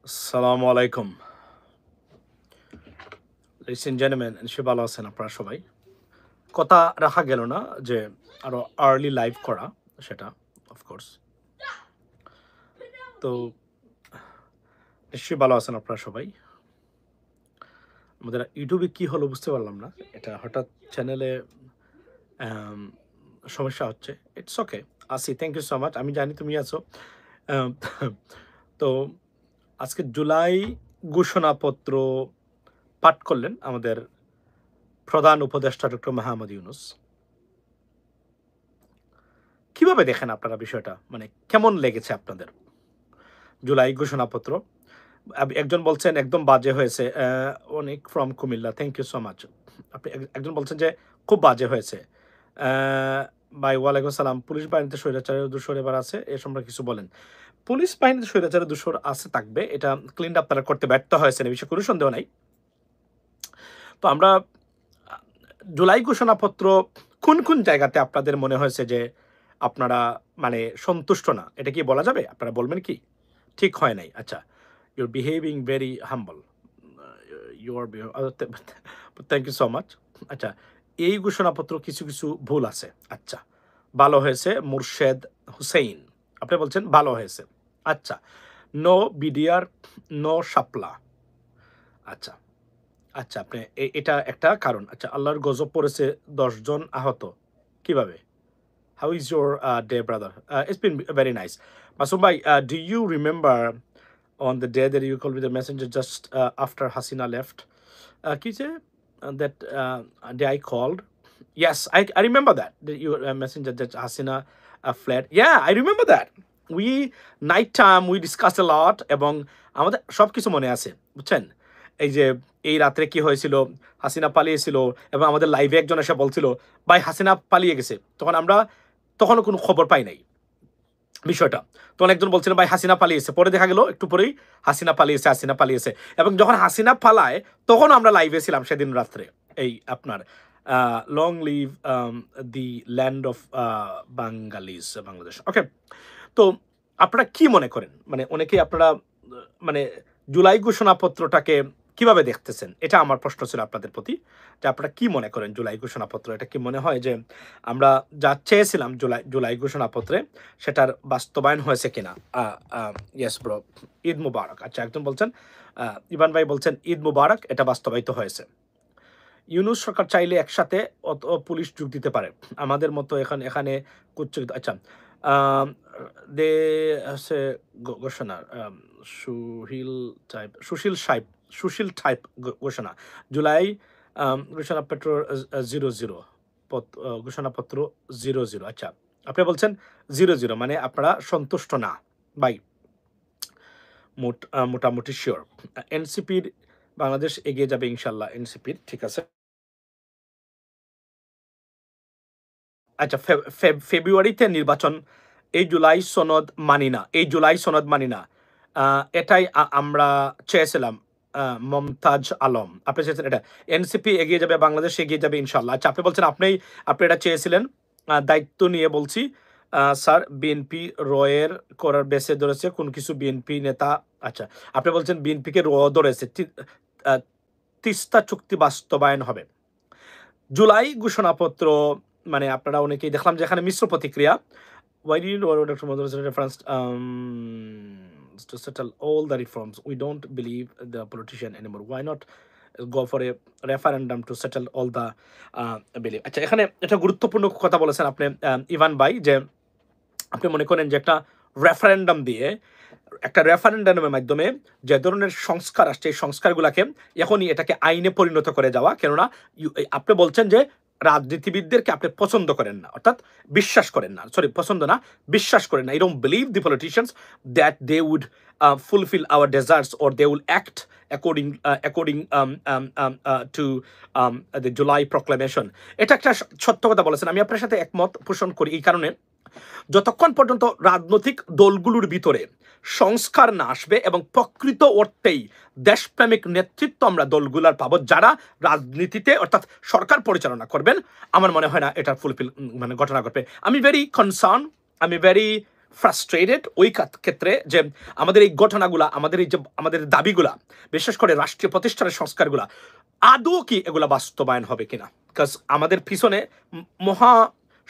আসসালামু আলাইকুম ladies and gentlemen, নিশ্চয়ই ভালো আছেন আপনারা সবাই। কথা রাখা গেল না যে আরো আর্লি লাইভ করা সেটা অফকোর্স। তো নিশ্চয়ই ভালো আছেন আপনারা সবাই। আমাদের ইউটিউবে কি হলো বুঝতে পারলাম না। এটা হঠাৎ চ্যানেলে সমস্যা হচ্ছে। It's okay. আসি, থ্যাংক ইউ সো মাচ। আমি জানি তুমি আছো। আম, তো আজকে জুলাই ঘোষণাপত্র পাঠ করলেন আমাদের প্রধান উপদেষ্টা ডক্টর মাহমুদ ইউনূস। কিভাবে দেখেন আপনারা বিষয়টা? মানে কেমন লেগেছে আপনাদের জুলাই ঘোষণাপত্র? একজন বলছেন একদম বাজে হয়েছে। অনেক from Comilla, thank you so much. আপনি একজন বলছেন যে খুব বাজে হয়েছে। ভাই ওয়ালাইকুম সালাম। পুলিশ বাহিনীতে স্বৈরাচারের দূষর এবার আছে, এ সম্পর্কে কিছু বলেন। পুলিশ বাহিনীতে স্বৈরাচারের দূষর আছে, থাকবে, এটা ক্লিন আপ তারা করতে ব্যর্থ হয়েছেন, এ বিষয়ে কোনো সন্দেহ নাই। তো আমরা জুলাই ঘোষণাপত্র কোন কোন জায়গাতে আপনাদের মনে হয়েছে যে আপনারা মানে সন্তুষ্ট না, এটা কি বলা যাবে? আপনারা বলবেন কি ঠিক হয় নাই? আচ্ছা, your behaving very humble, your thank you so much. আচ্ছা, এই ঘোষণাপত্র কিছু কিছু ভুল আছে। আচ্ছা, ভালো হয়েছে মুর্শেদ হুসেইন, আপনি বলছেন ভালো হয়েছে। আচ্ছা, নো বিডিআর, নো শাপলা। আচ্ছা আচ্ছা, আপনি এটা একটা কারণ। আচ্ছা, আল্লাহর গজব পড়েছে, 10 জন আহত, কিভাবে? How is your day, brother? It's been very nice. Masum bhai, do you remember on the day that you called me the messenger just after Hasina left? Kise, that day I called. Yes, I remember that. That you messenger that Hasina fled. Yeah, I remember that. We night time we discussed a lot এবং আমাদের সব কিছু মনে আছে, বুঝছেন? এই যে এই রাত্রে কি হয়েছিল, হাসিনা পালিয়েছিল এবং আমাদের লাইভে একজন এসে বলছিল ভাই হাসিনা পালিয়ে গেছে। তখনও কোনো খবর পাই নাই বিষয়টা। তখন একজন বলছিলেন ভাই হাসিনা পালিয়েছে, পরে দেখা গেল একটু পরেই হাসিনা পালিয়েছে এবং যখন হাসিনা পালায় তখন আমরা লাইভে ছিলাম সেদিন রাত্রে। এই আপনার long live the land of Bengalis, Bangladesh. Okay, তো আপনারা কি মনে করেন, মানে অনেকেই আপনারা মানে জুলাই ঘোষণাপত্রটাকে কিভাবে দেখতেছেন, এটা আমার প্রশ্ন ছিল আপনাদের প্রতি। যে আপনারা কি মনে করেন জুলাই ঘোষণাপত্র, এটা কি মনে হয় যে আমরা যা চেয়েছিলাম জুলাই ঘোষণাপত্রে সেটার বাস্তবায়ন হয়েছে কিনা? ইয়েস ব্রো, ঈদ মুবারক। আচ্ছা, একজন বলছেন ইভান ভাই বলছেন ঈদ মুবারক, এটা বাস্তবায়িত হয়েছে। ইউনূস সরকার চাইলে একসাথে অত পুলিশ যোগ দিতে পারে, আমাদের মতো এখানে কুচ্ছিত। আচ্ছা, আম, দে আছে ঘোষণা, সুশীল টাইপ ঘোষণা, জুলাই ঘোষণাপত্র 00, ঘোষণাপত্র 00। আচ্ছা, আপনি বলছেন 00 মানে আপনারা সন্তুষ্ট না ভাই? মোটামুটি শিওর এনসিপির বাংলাদেশ এগিয়ে যাবে ইনশাল্লাহ, এনসিপির ঠিক আছে। আচ্ছা, ফেব্রুয়ারিতে নির্বাচন, এই জুলাই সনদ মানি না, এটাই আমরা চেয়েছিলাম। মমতাজ আলম, আপনি চেয়েছেন এটা এনসিপি এগিয়ে যাবে, বাংলাদেশ এগিয়ে যাবে ইনশাল্লাহ। আচ্ছা, আপনি বলছেন আপনি এটা চেয়েছিলেন। দায়িত্ব নিয়ে বলছি স্যার, বিএনপি রয়ের করার বেসে ধরেছে কোন কিছু বিএনপি নেতা। আচ্ছা, আপনি বলছেন বিএনপিকে র ধরেছে, আহ, তিস্তা চুক্তি বাস্তবায়ন হবে। জুলাই ঘোষণাপত্র মানে আপনারা অনেকেই দেখলাম যে এখানে মিশ্র প্রতিক্রিয়া। Why do you know Dr. Madhur's reference to settle all the reforms? We don't believe the politician anymore. Why not go for a referendum to settle all the belief? আচ্ছা, এখানে একটা গুরুত্বপূর্ণ কথা বলেছেন আপনি ইভান ভাই, যে আপনি মনে করেন যে একটা রেফারেন্ডামের মাধ্যমে যে ধরনের সংস্কার আসছে, এই সংস্কারগুলোকে এখনই এটাকে আইনে পরিণত করে যাওয়া। কেননা আপনি বলছেন যে রাজনীতিবিদদেরকে আপনি পছন্দ করেন না, অর্থাৎ বিশ্বাস করেন না, সরি পছন্দ না, বিশ্বাস করেন না। You don't believe the politicians that they would fulfil our deserts or they will act according to the July proclamation. এটা একটা সত্য কথা বলেছেন, আমি আপনার সাথে একমত পোষণ করি। এই কারণে যতক্ষণ পর্যন্ত রাজনৈতিক দলগুলোর ভিতরে সংস্কার না আসবে এবং প্রকৃত অর্থেই দেশপ্রেমিক নেতৃত্ব আমরা দলগুলার পাবো যারা রাজনীতিতে অর্থাৎ সরকার পরিচালনা করবেন, আমার মনে হয় না এটার ফুলফিল মানে ঘটনা ঘটবে। আমি ভেরি কনসার্ন, আমি ভেরি ফ্রাস্ট্রেটেড ওই ক্ষেত্রে যে আমাদের এই ঘটনাগুলা, আমাদের এই যে আমাদের দাবিগুলা, বিশেষ করে রাষ্ট্রীয় প্রতিষ্ঠানের সংস্কারগুলা আদৌ কি এগুলা বাস্তবায়ন হবে কিনা। বিকজ আমাদের পিছনে মহা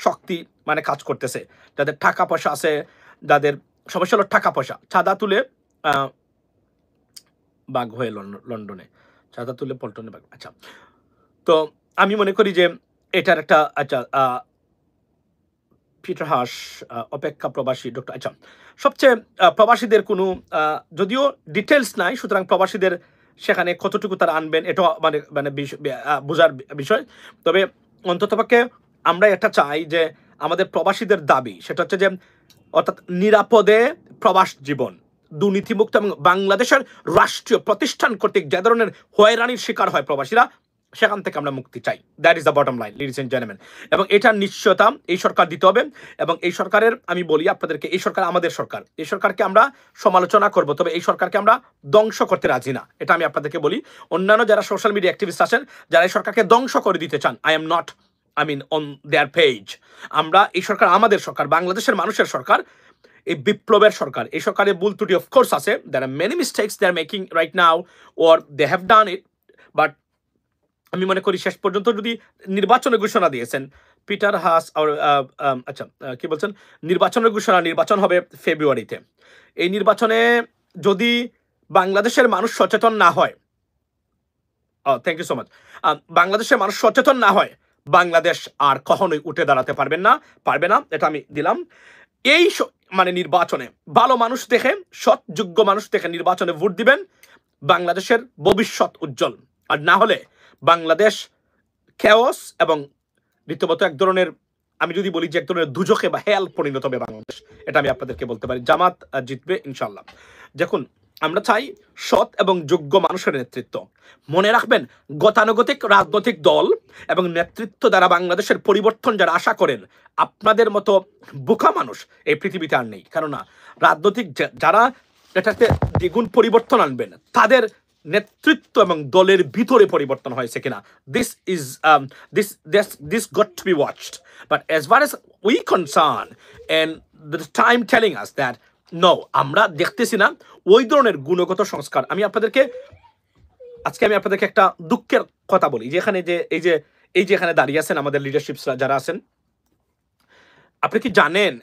শক্তি মানে কাজ করতেছে, যাদের টাকা পয়সা আছে, যাদের সমস্যা হলো টাকা পয়সা, চাঁদা তুলে বাঘ হয়ে লন্ডনে, চাঁদা তুলে পল্টনে বাঘ। আচ্ছা, তো আমি মনে করি যে এটার একটা আচ্ছা পিটার হাস অপেক্ষা প্রবাসী ডক্টর, আচ্ছা সবচেয়ে প্রবাসীদের কোনো যদিও ডিটেলস নাই, সুতরাং প্রবাসীদের সেখানে কতটুকু তারা আনবেন এটা মানে মানে বোঝার বিষয়। তবে অন্ততপক্ষে আমরা এটা চাই যে আমাদের প্রবাসীদের দাবি সেটা হচ্ছে যে অর্থাৎ নিরাপদে প্রবাস জীবন, দুর্নীতিমুক্ত এবং বাংলাদেশের রাষ্ট্রীয় প্রতিষ্ঠান কর্তৃক যে ধরনের হয়রানির শিকার হয় প্রবাসীরা, সেখান থেকে আমরা মুক্তি চাই। That is the bottom line, ladies and gentleman. এবং এটার নিশ্চয়তা এই সরকার দিতে হবে। এবং এই সরকারের আমি বলি আপনাদেরকে, এই সরকার আমাদের সরকার, এই সরকারকে আমরা সমালোচনা করব, তবে এই সরকারকে আমরা ধ্বংস করতে রাজি না, এটা আমি আপনাদেরকে বলি। অন্যান্য যারা সোশ্যাল মিডিয়া অ্যাক্টিভিস্ট আছেন, যারা এই সরকারকে ধ্বংস করে দিতে চান, I am not on their page. আমরা এই সরকার আমাদের সরকার, বাংলাদেশের মানুষের সরকার, এই বিপ্লবের সরকার। এই সরকারের ভুল ত্রুটি অফকোর্স আছে, there are many mistakes they are making right now, or they have done it, but আমি মনে করি শেষ পর্যন্ত যদি নির্বাচনের ঘোষণা দিয়েছেন পিটার হাস, আচ্ছা কি বলছেন, নির্বাচনের ঘোষণা, নির্বাচন হবে ফেব্রুয়ারিতে। এই নির্বাচনে যদি বাংলাদেশের মানুষ সচেতন না হয়, থ্যাংক ইউ সো মাচ, বাংলাদেশের মানুষ সচেতন না হয়, বাংলাদেশ আর কখনোই উঠে দাঁড়াতে পারবে না, এটা আমি দিলাম। এই মানে নির্বাচনে ভালো মানুষ দেখে, সৎ যোগ্য মানুষ দেখে নির্বাচনে ভোট দিবেন, বাংলাদেশের ভবিষ্যৎ উজ্জ্বল। আর না হলে বাংলাদেশ কেওস এবং রীতিমতো এক ধরনের, আমি যদি বলি যে এক ধরনের দুজকে বা হেল পরিণত হবে বাংলাদেশ, এটা আমি আপনাদেরকে বলতে পারি। জামাত জিতবে ইনশাল্লাহ। দেখুন, আমরা চাই সৎ এবং যোগ্য মানুষের নেতৃত্ব। মনে রাখবেন, গতানুগতিক রাজনৈতিক দল এবং নেতৃত্ব দ্বারা বাংলাদেশের পরিবর্তন যারা আশা করেন, আপনাদের মতো বোকা মানুষ এই পৃথিবীতে আর নেই। কেননা রাজনৈতিক যারা এটাতে দ্বিগুণ পরিবর্তন আনবেন, তাদের নেতৃত্ব এবং দলের ভিতরে পরিবর্তন হয়েছে কিনা, this got to be watched. But as far as we concern, and the time telling us that no, আমরা দেখতেছি না ওই ধরনের গুণগত সংস্কার। আমি আপনাদেরকে একটা দুঃখের কথা বলি, যেখানে যে এই যে এখানে দাঁড়িয়ে আছেন আমাদের লিডারশিপসরা যারা আছেন, আপনি কি জানেন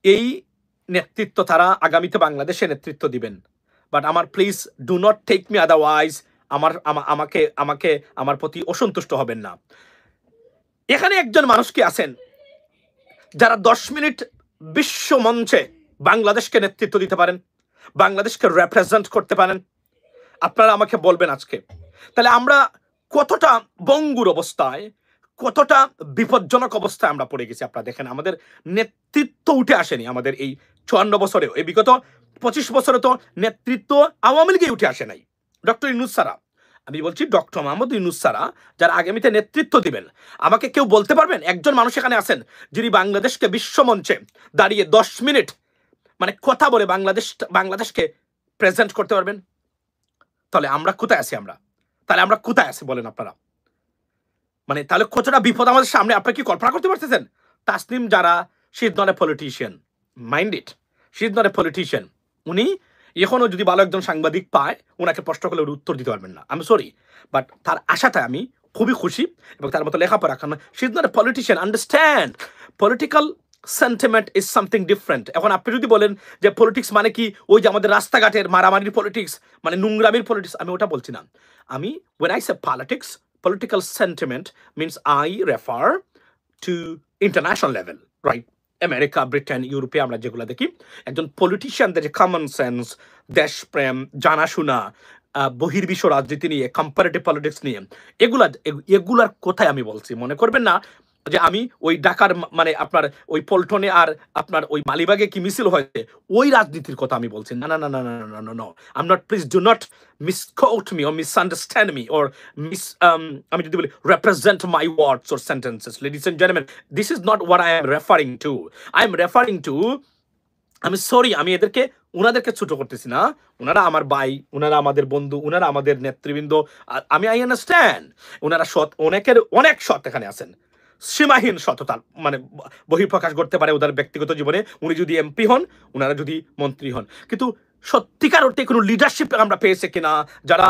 এই নেতৃত্ব তারা আগামীতে বাংলাদেশে নেতৃত্ব দিবেন। বাট আমার please do not take me otherwise, আমাকে আমার প্রতি অসন্তুষ্ট হবেন না। এখানে একজন মানুষ কি আছেন যারা 10 মিনিট বিশ্ব মঞ্চে বাংলাদেশকে নেতৃত্ব দিতে পারেন, বাংলাদেশকে রিপ্রেজেন্ট করতে পারেন? আপনারা আমাকে বলবেন আজকে। তাহলে আমরা কতটা বঙ্গুর অবস্থায়, কতটা বিপজ্জনক অবস্থায় আমরা পড়ে গেছি। আপনারা দেখেন, আমাদের নেতৃত্ব উঠে আসেনি আমাদের এই 54 বছরেও। এই বিগত 25 বছরে তো নেতৃত্ব আওয়ামী লীগে উঠে আসে নাই। ডক্টর ইউনূস সারা, আমি বলছি ডক্টর মোহাম্মদ ইউনূস সারা যারা আগামীতে নেতৃত্ব দিবেন, আমাকে কেউ বলতে পারবেন একজন মানুষ এখানে আছেন যিনি বাংলাদেশকে বিশ্বমঞ্চে দাঁড়িয়ে 10 মিনিট মানে কথা বলে বাংলাদেশকে প্রেজেন্ট করতে পারবেন? তাহলে আমরা কোথায় আছি বলেন আপনারা? মানে তাহলে কতটা বিপদ আমাদের সামনে, আপনারা কি কল্পনা করতে পারতেছেন? তাসনিম যারা, she is not a politician, mind it, she is not a politician. উনি এখনো যদি ভালো একজন সাংবাদিক পায়, ওনাকে প্রশ্ন করলে উত্তর দিতে পারবেন না, আমি সরি, বাট তার আশাটা আমি খুবই খুশি। এবং তার মতো লেখাপড়া, কারণ she is not a politician, understand political sentiment is something different. এখন আপনি যদি বলেন যে পলিটিক্স মানে কি ওই যে আমাদের রাস্তাঘাটের মারামারির পলিটিক্স, মানে নোংরামির পলিটিক্স, আমি ওটা বলছি না। আমি when I say politics, political sentiment means I refer to international level, right? America, Britain, ইউরোপে আমরা যেগুলো দেখি, একজন পলিটিশিয়ানদের যে কমন সেন্স, দেশপ্রেম, জানাশোনা, বহির্বিশ্ব রাজনীতি নিয়ে, কম্পারেটিভ পলিটিক্স নিয়ে, এগুলার কোথায় আমি বলছি। মনে করবেন না যে আমি ওই ঢাকার মানে আপনার ওই পল্টনে আর আপনার ওই মালিবাগে কি মিছিল হয়েছে ওই রাজনীতির কথা আমি বলছি না। I am not, please do not misquote me or misunderstand me or আমি যদি বলি represent my words or sentences, ladies and gentlemen, this is not what I am referring to. I am referring to, আমি sorry, আমি উনাদেরকে ছোট করতেছি না, উনারা আমার ভাই, উনারা আমাদের বন্ধু, উনারা আমাদের নেতৃবৃন্দ, আমি আই আন্ডারস্ট্যান্ড, উনারা সৎ, অনেক সৎ এখানে আছেন। সীমাহীন সততার মানে বহিঃপ্রকাশ করতে পারে ওদের ব্যক্তিগত জীবনে, উনি যদি এমপি হন, ওনারা যদি মন্ত্রী হন। কিন্তু সত্যিকার অর্থে কোনো লিডারশিপ আমরা পেয়েছে কিনা যারা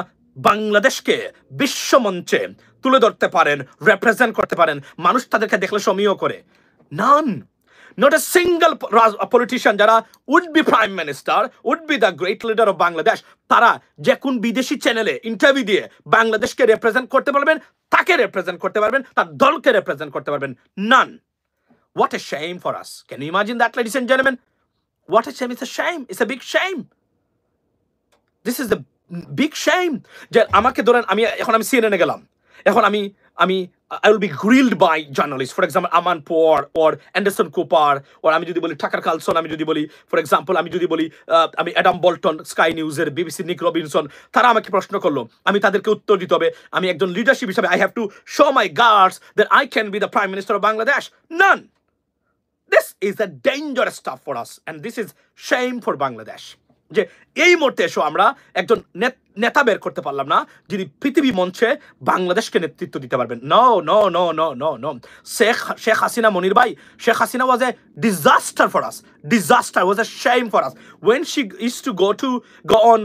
বাংলাদেশকে বিশ্বমঞ্চে তুলে ধরতে পারেন, রিপ্রেজেন্ট করতে পারেন, মানুষ তাদেরকে দেখলে সমীহ করে? নান। Not a single politician যারা would be prime minister, would be the great leader of Bangladesh, তারা যে কোন বিদেশি চ্যানেলে ইন্টারভিউ দিয়ে বাংলাদেশকে রিপ্রেজেন্ট করতে পারবেন, তাকে রিপ্রেজেন্ট করতে পারবেন, তার দলকে রিপ্রেজেন্ট করতে পারবেন? নান। What a shame for us. Can you imagine that, ladies and gentlemen? What a shame. It's a shame. It's a big shame. This is the big shame. যে আমাকে ধরেন আমি সিএনএনে গেলাম, এখন I will be grilled by journalists, for example Aman Por or Anderson Cooper, or আমি যদি বলি Tucker Carlson, আমি যদি বলি for example আমি যদি বলি আমি অ্যাডাম বল্টন স্কাই নিউজের, বিবিসি নিক রবিনসন, তারা আমাকে প্রশ্ন করলো, আমি তাদেরকে উত্তর দিতে হবে। আমি একজন লিডারশিপ হিসেবে I have to show my guards that I can be the Prime Minister of Bangladesh. None. This is a dangerous stuff for us, and this is shame for Bangladesh. যে এই মুহূর্তে এসো আমরা একজন নেতা বের করতে পারলাম না যিনি পৃথিবী মঞ্চে বাংলাদেশকে নেতৃত্ব দিতে পারবেন। No no no no no no. Sheikh Hasina, Monir ভাই, Sheikh Hasina was a disaster for us. Disaster, was a shame for us. When she used to go on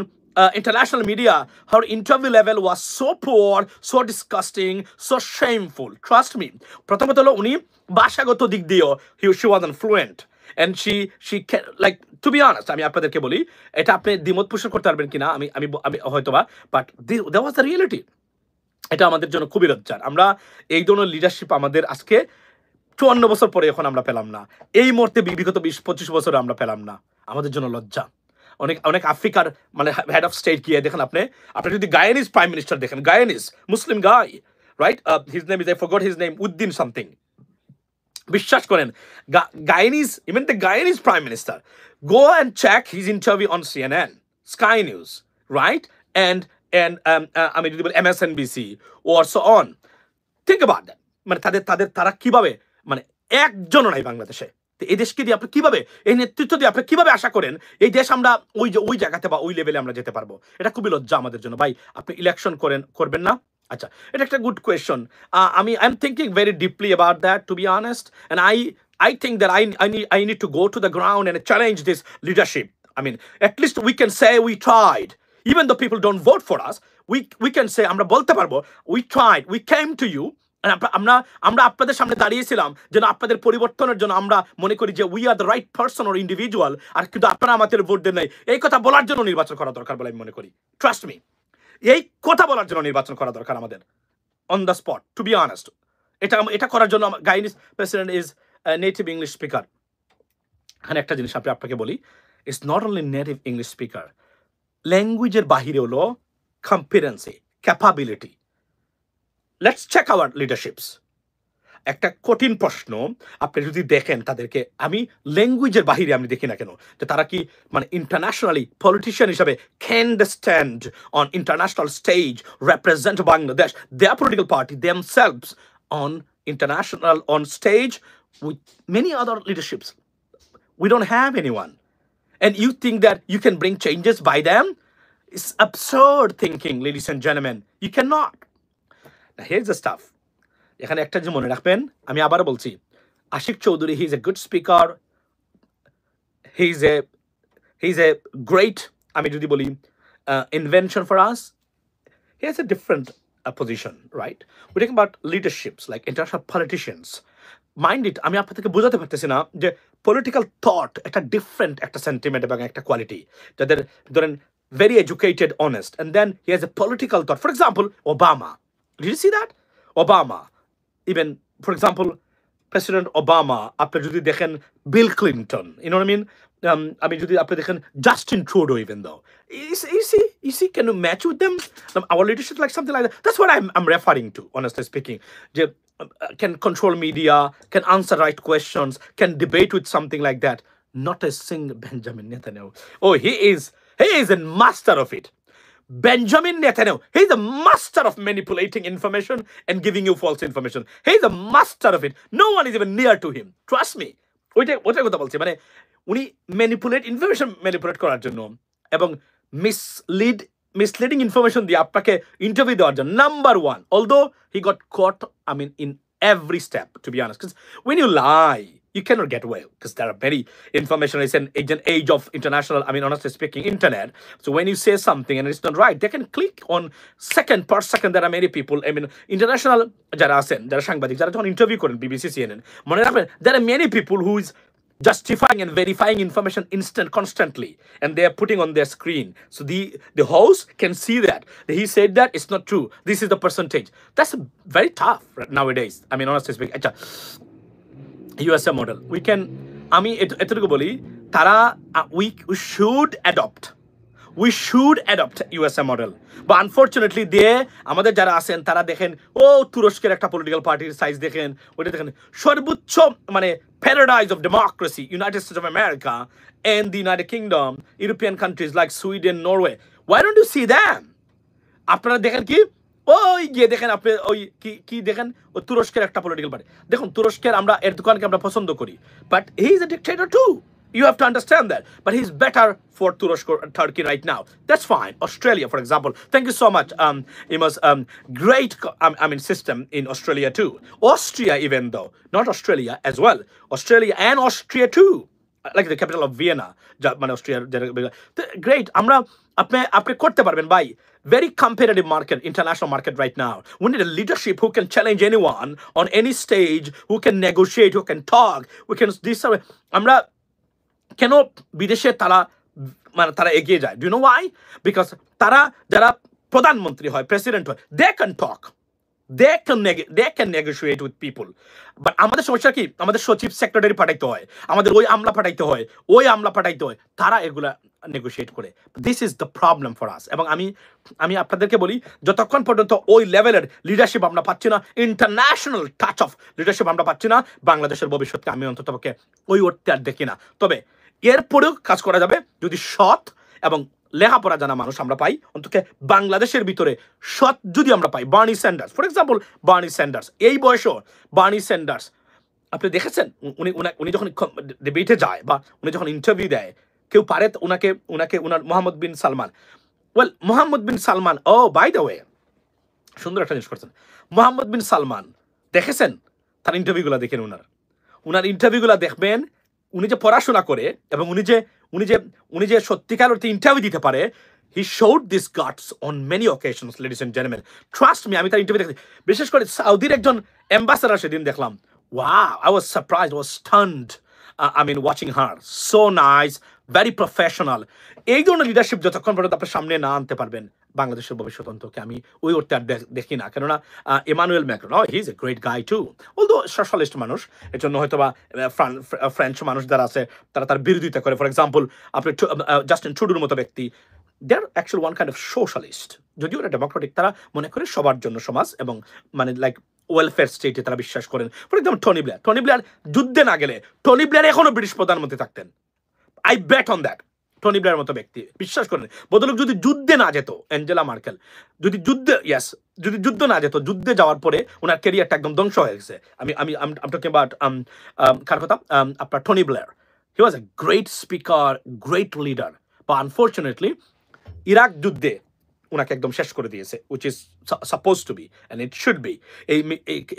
international media, her interview level was so poor, so disgusting, so shameful. Trust me. প্রথমত হলো উনি ভাষাগত দিক দিয়েও she wasn't fluent. And she can, like, to be honest, আমি আপনাদেরকে বলি, এটা আপনি দ্বিমত পোষণ করতে পারবেন কিনা আমি হয়তোবা, but that was the reality. এটা আমাদের জন্য খুবই লজ্জার। আমরা এই ধরনের লিডারশিপ আমাদের আজকে 54 বছর পরে এখন আমরা পেলাম না, এই মুহূর্তে বিগত 20-25 বছরে আমরা পেলাম না। আমাদের জন্য লজ্জা। অনেক আফ্রিকার মানে হেড অফ স্টেট গিয়ে দেখেন আপনি যদি গায়ানিজ প্রাইম মিনিস্টার দেখেন, Guyanese Muslim guy, right, his name is, I forgot his name, Uddin something. বিশ্বাস করেন Guyanese, even the Guyanese prime minister, go and check his interview on CNN, Sky News, right, and I mean MSNBC or so on. Think about that. মানে তারা কিভাবে, মানে একজনও নাই বাংলাদেশে। এই দেশকে দিয়ে আপনি কিভাবে, এই নেতৃত্ব দিয়ে আপনি কিভাবে আশা করেন এই দেশ আমরা ওই জায়গাতে বা ওই লেভেলে আমরা যেতে পারবো? এটা খুবই লজ্জা আমাদের জন্য। ভাই আপনি ইলেকশন করবেন না? আচ্ছা, এটা একটা good question. I'm thinking very deeply about that, to be honest, and I think that I need to go to the ground and challenge this leadership. I mean, at least we can say we tried, even though people don't vote for us. We can say আমরা বলতে পারবো we tried, we came to you, and আমরা আপনাদের সামনে দাঁড়িয়েছিলাম যেন আপনাদের পরিবর্তনের জন্য আমরা মনে করি যে we are the right person or individual, আর কিন্তু আপনারা আমাদের ভোট দেন নাই, এই কথা বলার জন্য নির্বাচন করা দরকার বলে আমি মনে করি। ট্রাস্ট মি, এই কথা বলার জন্য নির্বাচন করা দরকার আমাদের, on the spot, to be honest. এটা করার জন্য Guyanese president is native English speaker. এখানে একটা জিনিস আপনাকে বলি, it's not only native English speaker, ল্যাঙ্গুয়েজের বাহিরে হলো competency, capability. Let's check our leaderships. একটা কঠিন প্রশ্ন, আপনি যদি দেখেন তাদেরকে, আমি ল্যাঙ্গুয়েজের বাহিরে আমি দেখি না কেন যে তারা কি মানে ইন্টারন্যাশনালি পলিটিশিয়ান হিসাবে can they stand on international stage, represent Bangladesh, their political party, themselves on international on stage with many other leaderships. We don't have anyone. And you think that you can bring changes by them? It's absurd thinking, ladies and gentlemen. You cannot. Now here's the stuff. এখানে একটা যে মনে রাখবেন, আমি আবার বলছি, Ashik Chowdhury, he is a good speaker, he is a great, আমি যদি বলি invention for us, he has a different position, right? We talking about leaderships like international politicians. Mind it, আমি আপনাদেরকে বোঝাতে পারতেছি না যে পলিটিক্যাল থট একটা ডিফারেন্ট একটা সেন্টিমেন্ট এবং একটা কোয়ালিটি, যাদের ধরেন very educated, honest, and then he has a political thought. For example, Obama. Did you see that? Obama. Even, for example, President Obama, আপনি যদি দেখেন Bill Clinton, you know what I mean? আমি যদি আপনি দেখেন Justin Trudeau, even though. You see, can you match with them? Our leadership like something like that. That's what I'm referring to, honestly speaking. Can control media, can answer right questions, can debate with something like that. Not a single Benjamin Netanyahu. Oh, he is a master of it. Benjamin Netanyahu, he's a master of manipulating information and giving you false information. He's a master of it. No one is even near to him. Trust me. ওইটা কথা বলছি, মানে উনি information manipulate করার জন্য এবং misleading information দিয়ে আপনাকে ইন্টারভিউ দেওয়ার জন্য number one. Although he got caught, I mean, in every step, to be honest. Because when you lie, you cannot get away because there are many information. It's an age of international, I mean, honestly speaking, internet. So when you say something and it's not right, they can click on second per second. There are many people, I mean, international যারা আছেন, যারা সাংবাদিক, যারা যখন interview করেন BBC CNN, মনে রাখবেন, there are many people who is justifying and verifying information constantly, and they are putting on their screen, so the host can see that he said that it's not true, this is the percentage. That's very tough nowadays, I mean, honestly speaking. আচ্ছা, USA model, we can, আমি এতটুকু বলি, তারা we should adopt USA model, but unfortunately আমাদের যারা আছেন তারা দেখেন, ও তুরস্কের একটা পলিটিক্যাল পার্টির সাইজ দেখেন, ওটা দেখেন, সর্বোচ্চ মানে paradise of democracy, United States of America and the United Kingdom, European countries like Sweden, Norway. Why don't you see them? আপনারা দেখেন কি, ওই গিয়ে দেখেন, আপনি ওই কি দেখেন, ও তুরস্কের একটা পলিটিক্যাল পার্টি দেখুন, তুরস্কের আমরা এরদোগানকে আমরা পছন্দ করি, but he is a dictator too. You have to understand that. But he's better for Turkey right now. That's fine. Australia, for example. Thank you so much. It was great, system in Australia too. Austria, even though. Not Australia as well. Australia and Austria too. Like the capital of Vienna. Austria. Great. আপনি করতে পারবেন ভাই. Very competitive market, international market right now. We need a leadership who can challenge anyone on any stage, who can negotiate, who can talk, who can আমরা কেন বিদেশে তারা এগিয়ে যায়? Do you know why? Because তারা যারা প্রধানমন্ত্রী হয়, প্রেসিডেন্ট হয়, they can talk, they can negotiate with people. But আমাদের সমস্যা কি, আমাদের সচিব সেক্রেটারি পাঠাইতে হয়, আমাদের ওই আমলা পাঠাইতে হয়, তারা এগুলা নেগোশিয়েট করে। This is the problem for us. এবং আমি আপনাদেরকে বলি, যতক্ষণ পর্যন্ত ওই লেভেলের লিডারশিপ আমরা পাচ্ছি না, ইন্টারন্যাশনাল টাচ অফ লিডারশিপ আমরা পাচ্ছি না, বাংলাদেশের ভবিষ্যৎকে আমি অন্ততপক্ষে ওই অর্থে আর দেখি না। তবে এরপরেও কাজ করা যাবে যদি সৎ এবং লেখাপড়া জানা মানুষ আমরা পাই, অন্তত বাংলাদেশের ভিতরে সৎ যদি আমরা পাই। Bernie Sanders, for example, Bernie Sanders এই বয়সও, বার্নি স্যান্ডার্স আপনি দেখেছেন উনি যখন ডিবেটে যায় বা উনি যখন ইন্টারভিউ দেয়, কেউ পারে উনার মোহাম্মদ বিন সালমান, মোহাম্মদ বিন সালমান, ও বাই দ্য ওয়ে, সুন্দর একটা জিনিস করছেন, মোহাম্মদ বিন সালমান দেখেছেন তার ইন্টারভিউগুলো দেখেন, উনার ইন্টারভিউগুলো দেখবেন, উনি যে পড়াশোনা করে এবং উনি যে সত্যিকার অর্থে ইন্টারভিউ দিতে পারে, he showed this guts on many occasions, ladies and gentleman, trust me. আমি তার ইন্টারভিউ দেখছি, বিশেষ করে সাউদির একজন অ্যাম্বাসাডার সেদিন দেখলাম, wow, I was surprised, was stand, watching her, so nice, very professional. এই ধরনের লিডারশিপ যতক্ষণ পর্যন্ত আপনার সামনে না আনতে পারবেন, বাংলাদেশের ভবিষ্যৎ অন্তকে আমি ওই অর্থে আর দেখি না। কেননা Emmanuel Macron, he is a great guy too, although socialist মানুষ, এর জন্য হয়তো বা ফ্রেঞ্চ মানুষ যারা আছে তারা তার বিরোধিতা করে। ফর এক্সাম্পল, আপনি জাস্টিন ট্রুডোর মতো ব্যক্তি, they are actually one kind of socialist, যদিও এটা ডেমোক্রেটিক, তারা মনে করে সবার জন্য সমাজ এবং লাইক ওয়েলফেয়ার স্টেটে তারা বিশ্বাস করেন। ফর এক্সাম্পল, টনি ব্লেয়ার যুদ্ধে না গেলে টনি ব্লেয়ার এখনো ব্রিটিশ প্রধানমন্ত্রী থাকতেন। I bet on that. Tony Blair মতো ব্যক্তি বিশ্বাস করেন, বদলক যদি যুদ্ধে না যেত, অ্যাঞ্জেলা মার্কেল যদি যুদ্ধ না যেত, যুদ্ধে যাওয়ার পরে ওনার ক্যারিয়ারটা একদম ধ্বংস হয়ে গেছে। আমি টকিং অ্যাবাউট কার কথা, আপনার Tony Blair. He was a great speaker, great leader, but unfortunately Iraq যুদ্ধে ওনাকে একদম শেষ করে দিয়েছে, which is suppose to be and it should be.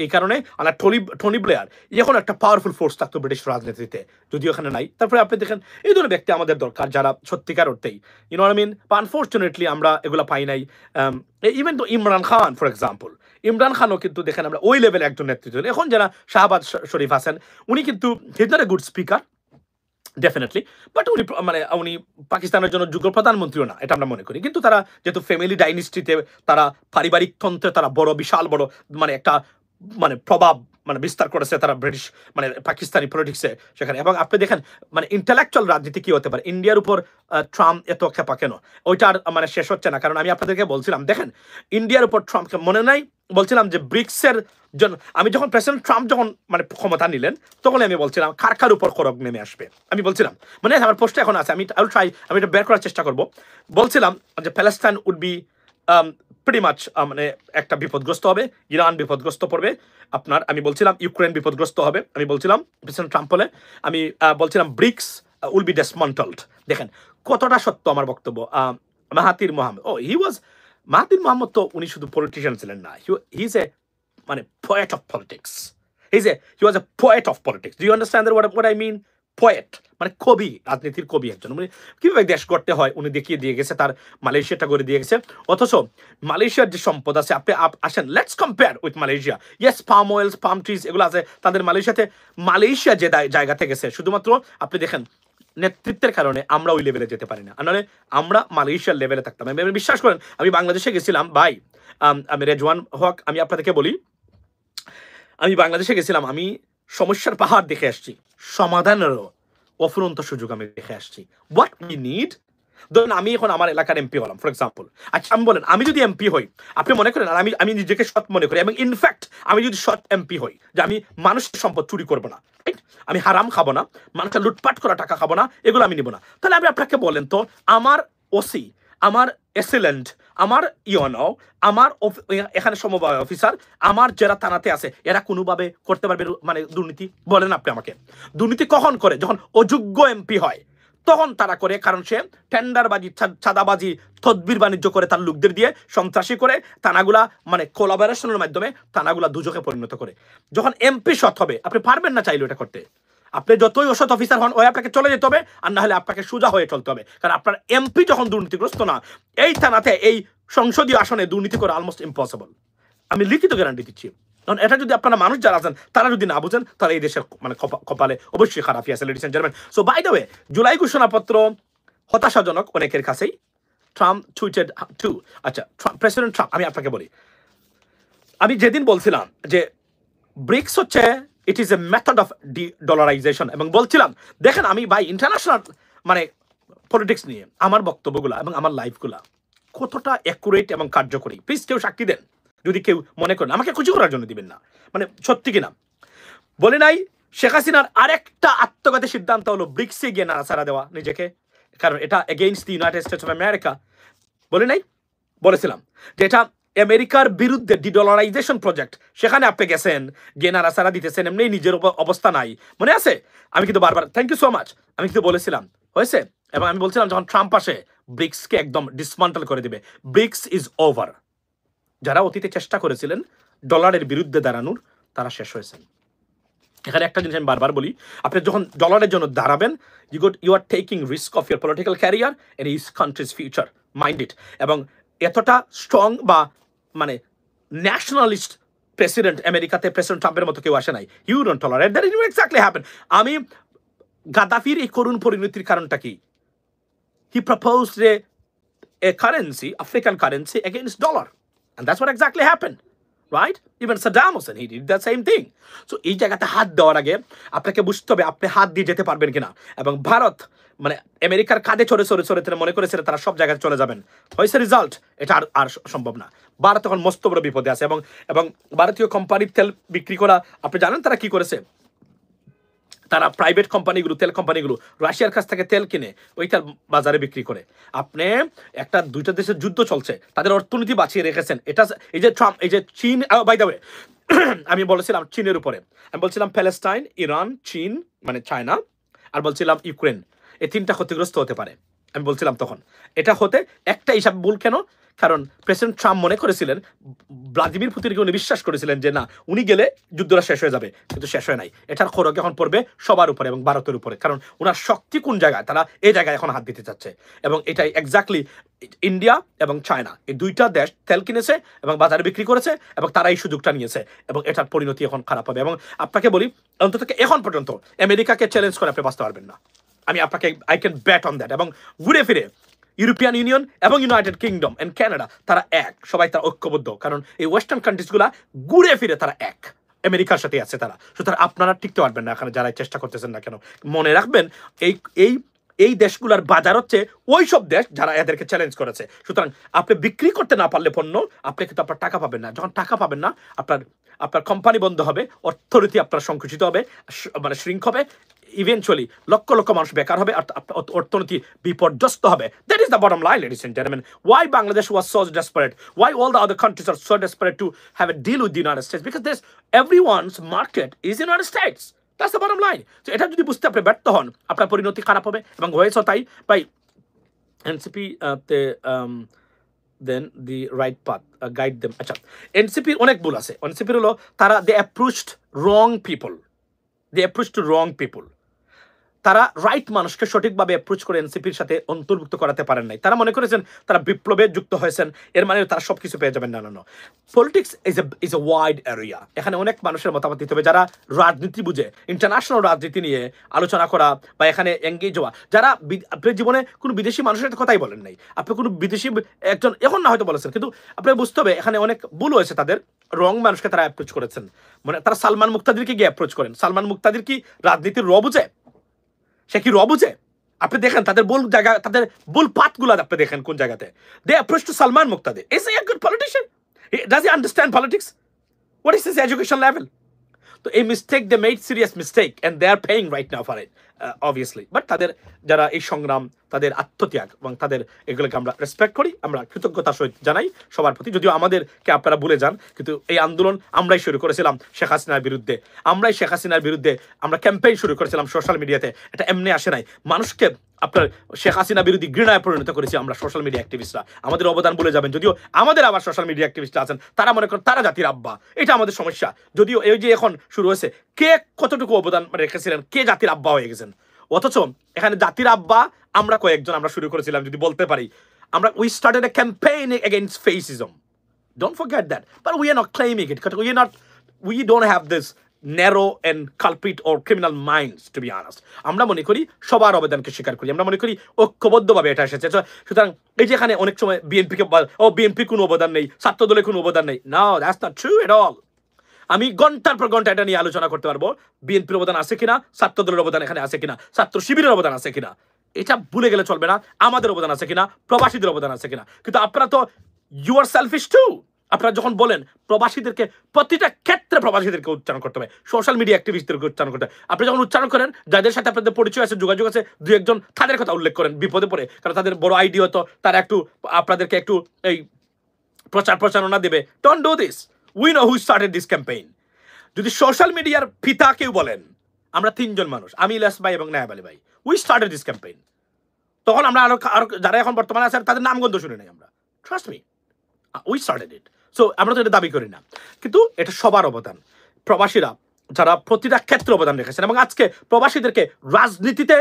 এই কারণে আমার টনি ব্লেয়ার এখন একটা পাওয়ারফুল ফোর্স থাকতো ব্রিটিশ রাজনীতিতে, যদিও এখানে নাই। তারপরে আপনি দেখেন এই ধরনের ব্যক্তি আমাদের দরকার, যারা সত্যিকার অর্থেই, you know I mean. Unfortunately আমরা এগুলো পাই নাই। ইভেন তো ইমরান খান, ফর এক্সাম্পল, ইমরান খানও কিন্তু দেখেন আমরা ওই লেভেলে একজন নেতৃত্ব। এখন যারা শাহবাজ শরীফ আছেন, উনি কিন্তু he is not a good speaker definitely, but উনি পাকিস্তানের জন্য যোগ্য প্রধানমন্ত্রীও না, এটা আমরা মনে করি। কিন্তু তারা যেহেতু ফ্যামিলি ডাইনেস্টিতে, তারা পারিবারিক তন্ত্রে তারা বিশাল বড় একটা প্রভাব বিস্তার করেছে, তারা ব্রিটিশ পাকিস্তানি পলিটিক্সে সেখানে। এবং আপনি দেখেন ইন্টেলেকচুয়াল রাজনীতি কি হতে পারে। ইন্ডিয়ার উপর ট্রাম্প এত খেপা কেন, ওইটার শেষ হচ্ছে না। কারণ আমি আপনাদেরকে বলছিলাম, দেখেন ইন্ডিয়ার উপর ট্রাম্পকে মনে নাই, বলছিলাম যে ব্রিক্সের জন্য, আমি যখন প্রেসিডেন্ট ট্রাম্প যখন ক্ষমতা নিলেন, তখন আমি বলছিলাম কার উপর খরগ নেমে আসবে। আমি বলছিলাম, আমার পোস্টে এখন আছে, আমি এটা বের করার চেষ্টা করবো। বলছিলাম যে Palestine would be pretty much একটা বিপদগ্রস্ত হবে, ইরান বিপদগ্রস্ত পড়বে আপনার, আমি বলছিলাম ইউক্রেন বিপদগ্রস্ত হবে, আমি বলছিলাম প্রেসিডেন্ট ট্রাম্প বলে, আমি বলছিলাম ব্রিক্স উইল বি ডিসমান্টলড। দেখেন কতটা সত্য আমার বক্তব্য। মাহাতির মোহাম্মদ, মাহাতির মোহাম্মদ তো উনি শুধু পলিটিশিয়ান ছিলেন না, হি ইজ এ মানে poet of politics. He was a poet of politics. Do you understand what I mean? Poet মানে কবি, রাজনীতির কবি একজন। মানে কিভাবে দেশ গড়তে হয় উনি দেখিয়ে দিয়ে গেছে, তার মালয়েশিয়াটা করে দিয়ে গেছে। অথচ মালয়েশিয়ার যে সম্পদ আছে, আপনি আসেন let's compare with Malaysia. Yes, palm oils, palm trees এগুলো আছে তাদের মালয়েশিয়াতে। মালয়েশিয়া যে জায়গাতে গেছে, শুধুমাত্র আপনি দেখেন নেতৃত্বের কারণে আমরা ওই লেভেলে যেতে পারি না, নাহলে আমরা মালয়েশিয়ার লেভেলে থাকতাম। বিশ্বাস করেন, আমি বাংলাদেশে গেছিলাম ভাই, আমি রেজওয়ান হক, আমি আপনাদেরকে বলি, আমি বাংলাদেশে গেছিলাম, আমি সমস্যার পাহাড় দেখে আসছি, সমাধানেরও অফুরন্ত সুযোগ আমি দেখে আসছি। হোয়াট উই নিড, ধরুন আমি এখন আমার এলাকার এমপি হলাম ফর এক্সাম্পল। আচ্ছা আমি বলেন, আমি যদি এমপি হই, আপনি মনে করেন, আর আমি নিজেকে সৎ মনে করি, এবং ইনফ্যাক্ট আমি যদি সৎ এমপি হই, যে আমি মানুষের সম্পদ চুরি করবো না, রাইট, আমি হারাম খাবো না, মানুষের লুটপাট করা টাকা খাবো না, এগুলো আমি নিব না, তাহলে আমি আপনাকে বলেন তো, আমার ওসি, আমার এসিলেন্ট, আমার ইউনো, আমার এখানে সমবায় অফিসার, আমার যারা থানাতে আছে, এরা কোনোভাবে করতে পারবে মানে দুর্নীতি? বলেন আপনি আমাকে। দুর্নীতি কখন করে? যখন অযোগ্য এমপি হয়, তখন তারা করে, কারণ সে টেন্ডারবাজি, চাঁদাবাজি, তদবির বাণিজ্য করে, তার লোকদের দিয়ে সন্ত্রাসী করে, থানাগুলা মানে কোলাবোরেশনের মাধ্যমে থানাগুলা দুজকে পরিণত করে। যখন এমপি সৎ হবে, আপনি পারবেন না চাইলে এটা করতে। আপনি যতই অসৎ অফিসার হন, ওই আপনাকে চলে যেতে হবে, আর না হলে আপনাকে সোজা হয়ে চলতে হবে। কারণ আপনার এমপি যখন দুর্নীতিগ্রস্ত না, এই থানাতে, এই সংসদীয় আসনে দুর্নীতি করা অলমোস্ট ইম্পসিবল। আমি লিখিত গ্যারান্টি দিচ্ছি। কারণ এটা যদি আপনারা মানুষ যারা আছেন তারা যদি না বুঝেন, তাহলে এই দেশের মানে কপালে অবশ্যই খারাপই আছে, ladies and gentleman. So by the way, July ঘোষণাপত্র হতাশাজনক অনেকের কাছেই। ট্রাম্প টুইটেড টু, আচ্ছা প্রেসিডেন্ট ট্রাম্প, আমি আপনাকে বলি, আমি যেদিন বলছিলাম যে ব্রিক্স হচ্ছে it is a method of dollarization, এবং বলছিলাম দেখেন আমি ভাই ইন্টারন্যাশনাল মানে পলিটিক্স নিয়ে আমার বক্তব্যগুলো এবং আমার লাইফগুলা কতটা অ্যাকুরেট এবং কার্যকরী, প্লিজ কেউ সাক্ষী দেন যদি কেউ মনে করেন, আমাকে খুশি করার জন্য দিবেন না, মানে সত্যি কিনা বলে নাই। শেখ হাসিনার আরেকটা আত্মঘাতী সিদ্ধান্ত হলো ব্রিক্সে গিয়ে নাড়াচাড়া দেওয়া নিজেকে, কারণ এটা against the United states of America. বলে নাই, বলেছিলাম যে এটা আমেরিকার বিরুদ্ধে ডিডলারাইজেশন প্রজেক্ট, সেখানে আপনি গেছেন, গিয়ে নাড়াচাড়া দিতেছেন, এমনি নিজের অবস্থা নাই, মনে আছে? আমি কিন্তু বারবার, থ্যাংক ইউ সো মাচ, আমি কিন্তু বলেছিলাম হয়েছে, এবং আমি বলছিলাম যখন ট্রাম্প আসে ব্রিক্সকে একদম ডিসমান্টল করে দিবে, ব্রিক্স ইজ ওভার। যারা অতীতে চেষ্টা করেছিলেন ডলারের বিরুদ্ধে দাঁড়ানোর, তারা শেষ হয়েছেন। এখানে একটা জিনিস আমি বারবার বলি, আপনি যখন ডলারের জন্য দাঁড়াবেন, you are taking risk of your political career and his country's future, mind it. এবং এতটা স্ট্রং বা মানে ন্যাশনালিস্ট প্রেসিডেন্ট আমেরিকাতে প্রেসিডেন্ট ট্রাম্পের মতো কেউ আসে নাই। You don't tolerate that, it will exactly happen. আমি গাদ্দাফির এই করুণ পরিণতির কারণটা কি? He proposed a currency, African currency against dollar, and that's what exactly happened, right? Even Saddam Hussein, he did the same thing. So এই জায়গাতে হাত দেওয়ার আগে আপনাকে বুঝতে হবে আপনি হাত দিয়ে যেতে পারবেন কিনা। এবং ভারত মানে আমেরিকার কাঁধে চড়ে চড়ে চড়ে তারা মনে করেছিল তারা সব জায়গায় চলে যাবেন, হয়েছে রেজাল্ট এটা আর সম্ভব না। ভারত এখন মস্ত বড় বিপদে আছে, এবং ভারতীয় কোম্পানির তেল বিক্রি করা, আপনি জানেন তারা কি করেছে? তারা প্রাইভেট কোম্পানিগুলো, তেল কোম্পানিগুলো রাশিয়ার কাছ থেকে তেল কিনে ওই তেল বাজারে বিক্রি করে। আপনি একটা দুইটা দেশের যুদ্ধ চলছে, তাদের অর্থনীতি বাঁচিয়ে রেখেছেন। এটা এই যে ট্রাম্প, এই যে চীন, বাই দ্য ওয়ে আমি বলেছিলাম চীনের উপরে, আমি বলছিলাম প্যালেস্টাইন, ইরান, চীন মানে চায়না, আর বলছিলাম ইউক্রেন, এই তিনটা ক্ষতিগ্রস্ত হতে পারে। আমি বলছিলাম তখন এটা হতে একটা হিসাব ভুল কেন? কারণ প্রেসিডেন্ট ট্রাম্প মনে করেছিলেন, ভ্লাদিমির পুতিনকে উনি বিশ্বাস করেছিলেন যে না, উনি গেলে যুদ্ধটা শেষ হয়ে যাবে, কিন্তু শেষ হয় নাই। এটার খরচ এখন পড়বে সবার উপরে এবং ভারতের উপরে, কারণ ওনার শক্তি কোন জায়গায়, তারা এই জায়গায় এখন হাত দিতে চাচ্ছে। এবং এটাই এক্স্যাক্টলি ইন্ডিয়া এবং চায়না, এই দুইটা দেশ তেল কিনেছে এবং বাজারে বিক্রি করেছে, এবং তারা এই সুযোগটা নিয়েছে, এবং এটার পরিণতি এখন খারাপ হবে। এবং আপনাকে বলি, অন্তত এখন পর্যন্ত আমেরিকাকে চ্যালেঞ্জ করে আপনি বাঁচতে পারবেন না, আমি আপনাকে I can bat on that. এবং ঘুরে ফিরে ইউরোপিয়ান ইউনিয়ন এবং ইউনাইটেড কিংডম এন্ড কানাডা তারা এক, সবাই তারা ঐক্যবদ্ধ, কারণ এই ওয়েস্টার্ন কান্ট্রিজগুলা ঘুরে ফিরে তারা এক, আমেরিকার সাথে আছে তারা। সুতরাং আপনারা টিকতে পারবেন না এখানে, যারা চেষ্টা করতেছেন না কেন। মনে রাখবেন এই এই এই দেশগুলোর বাজার হচ্ছে ওই সব দেশ যারা এদেরকে চ্যালেঞ্জ করেছে। সুতরাং আপনি বিক্রি করতে না পারলে পণ্য, আপনি কিন্তু আপনার টাকা পাবেন না। যখন টাকা পাবেন না, আপনার কোম্পানি বন্ধ হবে, অর্থনীতি আপনার সংকুচিত হবে, মানে শ্রিঙ্ক হবে, ইভেনচুয়ালি লক্ষ লক্ষ মানুষ বেকার হবে, অর্থনীতি বিপর্যস্ত হবে। That is the bottom line, ladies and gentleman. Why Bangladesh was so desperate? Why all the other countries are so desperate to have a deal with the United States? Because everyone's market is the United States. That's the bottom line. So এটা যদি বুঝতে আপনি ব্যর্থ হন, আপনার পরিণতি খারাপ হবে, এবং হয়েছে তাই। ভাই এনসিপি তে then the right path guide them. আচ্ছা, এনসিপির অনেক ভুল আছে। এনসিপির হলো তারা they approached wrong people, they approach to wrong people. তারা রাইট মানুষকে সঠিকভাবে অ্যাপ্রোচ করে এনসিপির সাথে অন্তর্ভুক্ত করাতে পারেন নাই। তারা মনে করেছেন তারা বিপ্লবে যুক্ত হয়েছেন, এর মানে তারা সব কিছু পেয়ে যাবেন। না না, politics is a wide area. এখানে অনেক মানুষের মতামত দিতে হবে, যারা রাজনীতি বুঝে, ইন্টারন্যাশনাল রাজনীতি নিয়ে আলোচনা করা বা এখানে এঙ্গেজ হওয়া। যারা আপনার জীবনে কোনো বিদেশি মানুষের সাথে কথাই বলেন নাই, আপনি কোনো বিদেশি একজন এখন না হয়তো বলেছেন, কিন্তু আপনাকে বুঝতে হবে এখানে অনেক ভুল হয়েছে। তাদের রং মানুষকে তারা অ্যাপ্রোচ করেছেন। মানে তারা সালমান মুক্তাদিরকে গিয়ে অ্যাপ্রোচ করেন। সালমান মুক্তাদির কি রাজনীতির র বুঝে? সে কি র বুঝে? আপনি দেখেন তাদের ভুল জায়গা, তাদের ভুল পাথগুলো আপনি দেখেন কোন জায়গাতে। They approach to Salman Muktadir. Is he a good politician? Does he understand politics? What is his education level? তো এই mistake, they made serious mistake and they are paying right now for it obviously. But তাদের যারা এই সংগ্রাম, তাদের আত্মত্যাগ এবং তাদের এগুলোকে আমরা রেসপেক্ট করি, আমরা কৃতজ্ঞতার সহিত জানাই সবার প্রতি। যদিও আমাদেরকে আপনারা ভুলে যান, কিন্তু এই আন্দোলন আমরাই শুরু করেছিলাম শেখ হাসিনার বিরুদ্ধে। আমরাই শেখ হাসিনার বিরুদ্ধে আমরা ক্যাম্পেইন শুরু করেছিলাম সোশ্যাল মিডিয়াতে। এটা এমনি আসে নাই। মানুষকে আপনার শেখ হাসিনা বিরোধী ঘৃণায় পরিণত করেছি আমরা সোশ্যাল মিডিয়া অ্যাক্টিভিস্টরা। আমাদের অবদান ভুলে যাবেন। যদিও আমাদের আবার সোশ্যাল মিডিয়া অ্যাক্টিভিস্টরা আছেন, তারা মনে করেন তারা জাতির আব্বা। এটা আমাদের সমস্যা। যদিও এই যে এখন শুরু হয়েছে, কে কতটুকু অবদান রেখেছিলেন, কে জাতির আব্বা হয়ে গেছেন। অথচ এখানে জাতির আব্বা আমরা কয়েকজন আমরা শুরু করেছিলাম, যদি বলতে পারি। আমরা we started a campaign against fascism. Don't forget that. But we are not claiming it. We don't have this narrow and culprit or criminal minds, to be honest. আমরা মনে করি সবার অবদানকে স্বীকার করি। আমরা মনে করি ঐক্যবদ্ধভাবে এটা এসেছে। সুতরাং এই যে এখানে অনেক সময় বিএনপিকে বিএনপির কোনো অবদান নেই, ছাত্র দলের কোনো অবদান নেই। No, that's not true at all. আমি ঘন্টার পর ঘন্টা এটা নিয়ে আলোচনা করতে পারবো। বিএনপির অবদান আছে কিনা, ছাত্র দলের অবদান এখানে আছে কিনা, ছাত্র শিবিরের অবদান আছে কিনা, এটা ভুলে গেলে চলবে না। আমাদের অবদান আছে কিনা, প্রবাসীদের অবদান আছে কিনা। কিন্তু আপনারা তো ইউ আর সেলফিশ টু। আপনারা যখন বলেন প্রবাসীদেরকে, প্রতিটা ক্ষেত্রে প্রবাসীদেরকে উচ্চারণ করতে হবে, সোশ্যাল মিডিয়া অ্যাক্টিভিস্টদেরকে উচ্চারণ করতে হবে। আপনি যখন উচ্চারণ করেন, যাদের সাথে আপনাদের পরিচয় আছে, যোগাযোগ আছে, দু একজন তাদের কথা উল্লেখ করেন বিপদে পড়ে, কারণ তাদের বড় আইডি হতো, তারা একটু আপনাদেরকে একটু এই প্রচারণা দেবে। Don't do this. We know who started this campaign. যদি সোশ্যাল মিডিয়ার পিতা কেউ বলেন, আমরা তিনজন মানুষ, আমি ইলিয়াস ভাই এবং নায়াব আলী ভাই, উই স্টার্টেড দিস ক্যাম্পেইন। তখন আমরা আরো যারা এখন বর্তমানে আছে তাদের নামগন্ধ শুনে নাই আমরা। Trust me, we started it. So আমরা তো এটা দাবি করি না, কিন্তু এটা সবার অবদান। প্রবাসীরা যারা প্রতিটা ক্ষেত্রে অবদান রেখেছেন, এবং আজকে প্রবাসীদেরকে রাজনীতিতে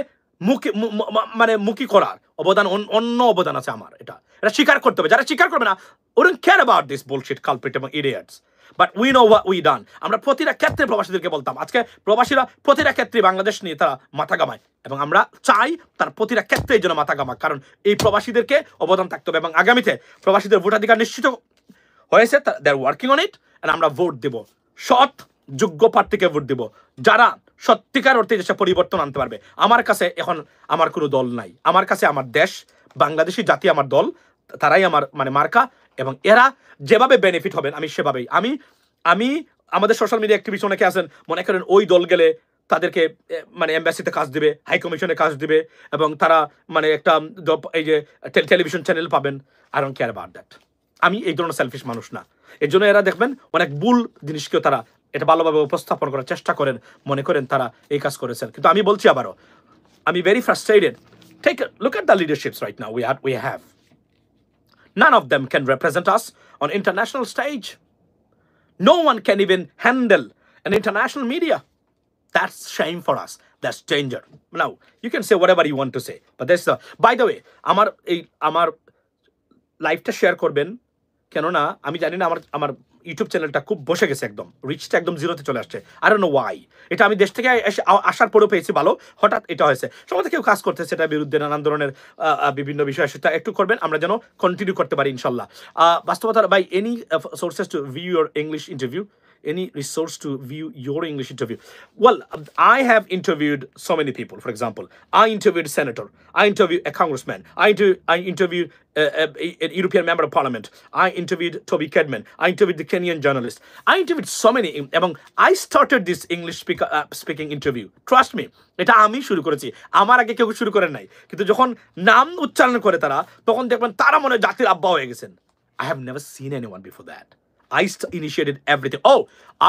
মুখী করার অবদান, অন্য অবদান আছে আমার। এটা স্বীকার করতে হবে। যারা স্বীকার করবে না, ওরা care about this bullshit culprit এবং idiots. But we know what we done. আমরা প্রতিটা ক্ষেত্রে প্রবাসীদেরকে বলতাম। আজকে প্রবাসীরা প্রতিটা ক্ষেত্রে বাংলাদেশ নিয়ে তারা মাথা ঘামায়, এবং আমরা চাই তার প্রতিটা ক্ষেত্রে এই জন্য মাথা ঘামাক, কারণ এই প্রবাসীদেরকে অবদান থাকতে হবে। এবং আগামীতে প্রবাসীদের ভোটাধিকার নিশ্চিত হয়েছে, they are working on it. And আমরা ভোট দেব, সৎ যোগ্য প্রার্থীকে ভোট দেব, যারা সত্যিকার অর্থে দেশে পরিবর্তন আনতে পারবে। আমার কাছে এখন আমার কোনো দল নাই। আমার কাছে আমার দেশ, বাংলাদেশি জাতি আমার দল, তারাই আমার মার্কা। এবং এরা যেভাবে বেনিফিট হবেন আমি সেভাবেই। আমি আমাদের সোশ্যাল মিডিয়া অ্যাক্টিভিস্ট অনেকে আছেন, মনে করেন ওই দল গেলে তাদেরকে এম্বাসিতে কাজ দিবে, হাই কমিশনে কাজ দিবে, এবং তারা একটা এই যে টেলিভিশন চ্যানেল পাবেন। I don't care about that. আমি এই ধরনের সেলফিশ মানুষ না। এর জন্য এরা দেখবেন অনেক ভুল জিনিসকেও তারা এটা ভালোভাবে উপস্থাপন করার চেষ্টা করেন, মনে করেন তারা এই কাজ করেছেন। কিন্তু আমি বলছি আবারও, আমি very frustrated. Take a look at the leaderships right now we have. None of them can represent us on international stage. No one can even handle an international media. That's shame for us. That's danger. Now, you can say whatever you want to say, but there's by the way, আমার লাইভটা share করবেন, কেননা আমি জানি না আমার YouTube চ্যানেলটা খুব বসে গেছে, একদম রিচটা একদম জিরোতে চলে আসছে। I don't know Y. এটা আমি দেশ থেকে আসার পরেও পেয়েছি ভালো, হঠাৎ এটা হয়েছে। সবাই কেউ কাজ করতেছে এটার বিরুদ্ধে, নানান ধরনের বিভিন্ন বিষয়, সেটা একটু করবেন, আমরা যেন কন্টিনিউ করতে পারি ইনশাল্লাহ। বাস্তবতা by any sources to view your English interview, any resource to view your English interview. Well, I have interviewed so many people. For example, I interviewed a senator, I interviewed a congressman, I interviewed an European member of parliament, I interviewed Toby Kedman, I interviewed the Kenyan journalist, I interviewed so many, এবং I started this English speaking interview. Trust me, এটা আমি শুরু করেছি, আমার আগে কেউ শুরু করেন নাই। কিন্তু যখন নাম উচ্চারণ করে তারা, তখন দেখবেন তারা মনে হয় জাতির আব্বা হয়ে গেছেন। I have never seen anyone before that. I initiated everything. Oh,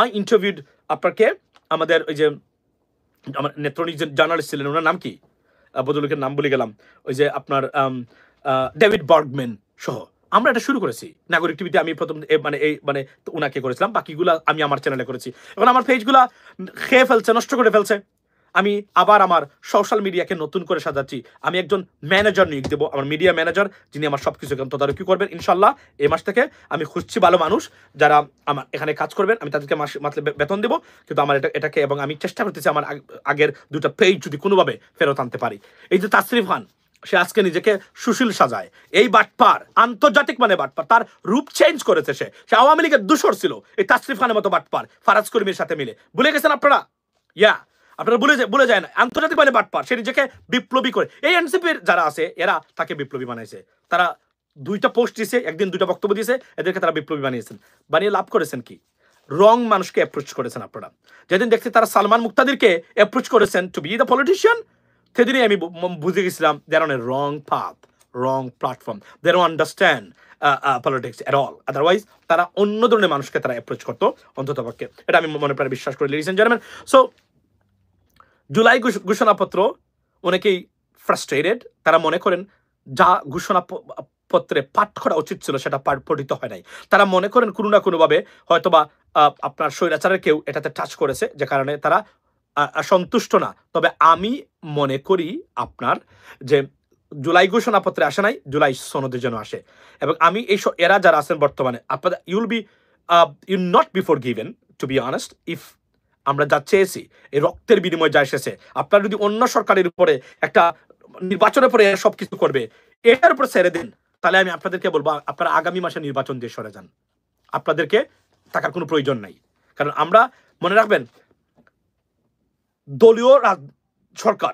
I interviewed আপনাকে আমাদের ওই যে আমার নেত্রনী জার্নালিস্ট ছিলেন, ওনার নাম কি, ভদ্রলোকের নাম বলে গেলাম, ওই যে আপনার ডেভিড বার্গম্যান সহ আমরা এটা শুরু করেছি নাগরিক টিভিতে। আমি প্রথম মানে উনাকে করেছিলাম, বাকিগুলা আমি আমার চ্যানেলে করেছি। এখন আমার পেজগুলা খেয়ে ফেলছে, নষ্ট করে ফেলছে। আমি আবার আমার সোশ্যাল মিডিয়াকে নতুন করে সাজাচ্ছি। আমি একজন ম্যানেজার নিয়োগ দেবো, আমার মিডিয়া ম্যানেজার, যিনি আমার সবকিছু তদারকি করবেন ইনশাল্লাহ। এই মাস থেকে আমি খুঁজছি ভালো মানুষ যারা আমার এখানে কাজ করবেন, আমি তাদেরকে মাসে বেতন দেবো। কিন্তু আমার এটাকে এবং আমি চেষ্টা করতেছি আমার আগের দুটো পেজ যদি কোনোভাবে ফেরত আনতে পারি। এই যে তাসরিফ খান, সে আজকে নিজেকে সুশীল সাজায়, এই বাটপার, আন্তর্জাতিক মানে বাটপার, তার রূপ চেঞ্জ করেছে। সে আওয়ামী লীগের দূষর ছিল, এই তাসরিফ খানের মতো বাটপার ফারাজ কর্মীর সাথে মিলে। ভুলে গেছেন আপনারা? আপনারা ভুলে যায় না, আন্তর্জাতিক মানে বাটপার। সে নিজেকে বিপ্লবী করে, এই এনসিপির যারা আছে এরা তাকে বিপ্লবী বানাইছে। তারা 2টা পোস্ট দিয়েছে, একদিন 2টা বক্তব্য দিয়েছে, এদেরকে তারা বিপ্লবী বানিয়েছেন। বানিয়ে লাভ করেছেন কি? রং মানুষকে অ্যাপ্রোচ করেছেন আপনারা। যেদিন দেখছি তারা সালমান মুক্তাদিরকে অ্যাপ্রোচ করেছেন টু বি দ্য পলিটিশিয়ান, সেদিনই আমি বুঝে গেছিলাম they are on a wrong path, wrong platform, they don't understand politics at all. Otherwise তারা অন্য ধরনের মানুষকে তারা অ্যাপ্রোচ করতো অন্ততপক্ষে, এটা আমি মনে প্রায় বিশ্বাস করি ladies and gentleman. So July ঘোষণাপত্র অনেকেই ফ্রাস্ট্রেটেড, তারা মনে করেন যা ঘোষণাপত্রে পাঠ করা উচিত ছিল সেটা পঠিত হয় নাই। তারা মনে করেন কোনো না কোনোভাবে হয়তোবা আপনার স্বৈরাচারের কেউ এটাতে টাচ করেছে, যে কারণে তারা সন্তুষ্ট না। তবে আমি মনে করি আপনার যে জুলাই ঘোষণাপত্রে আসে নাই, জুলাই সনদে যেন আসে। এবং আমি এরা যারা আছেন বর্তমানে, আপনাদের you not before given, to be honest. If আমরা যা চেয়েছি, এই রক্তের বিনিময়ে যা এসেছে, আপনারা যদি অন্য সরকারের উপরে একটা নির্বাচনের পরে সবকিছু করবে, এটার উপর ছেড়ে দিন, তাহলে আমি আপনাদেরকে বলবো আপনারা আগামী মাসে নির্বাচন দিয়ে সরে যান। আপনাদেরকে থাকার কোনো প্রয়োজন নাই। কারণ আমরা, মনে রাখবেন, দলীয় সরকার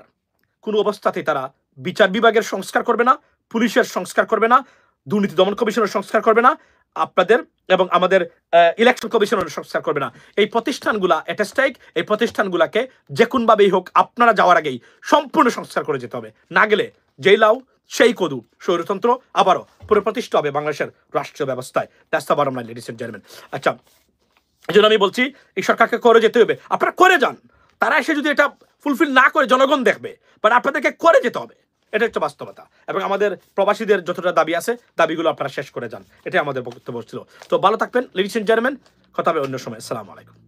কোনো অবস্থাতেই তারা বিচার বিভাগের সংস্কার করবে না, পুলিশের সংস্কার করবে না, দুর্নীতি দমন কমিশনের সংস্কার করবে না, আপনাদের এবং আমাদের ইলেকশন কমিশনের সংস্কার করবে না। এই প্রতিষ্ঠানগুলা অ্যাটাস্টাইক, এই প্রতিষ্ঠানগুলাকে যে কোনভাবেই হোক আপনারা যাওয়ার আগেই সম্পূর্ণ সংস্কার করে যেতে হবে। না গেলে যেই লাউ সেই কদু, স্বৈরতন্ত্র আবারও পুনঃপ্রতিষ্ঠিত হবে বাংলাদেশের রাষ্ট্রীয় ব্যবস্থায়। That's the bottom line, ladies and gentleman. আচ্ছা, এই জন্য আমি বলছি এই সরকারকে করে যেতে হবে। আপনারা করে যান, তারা এসে যদি এটা ফুলফিল না করে জনগণ দেখবে, বাট আপনাদেরকে করে যেতে হবে। এটা হচ্ছে বাস্তবতা। এবং আমাদের প্রবাসীদের যতটা দাবি আছে, দাবিগুলো আপনারা শেষ করে যান, এটাই আমাদের বক্তব্য ছিল। তো ভালো থাকবেন লিডিস এন্ড জেন্টলম্যান, কথা হবে অন্য সময়। আসসালামু আলাইকুম।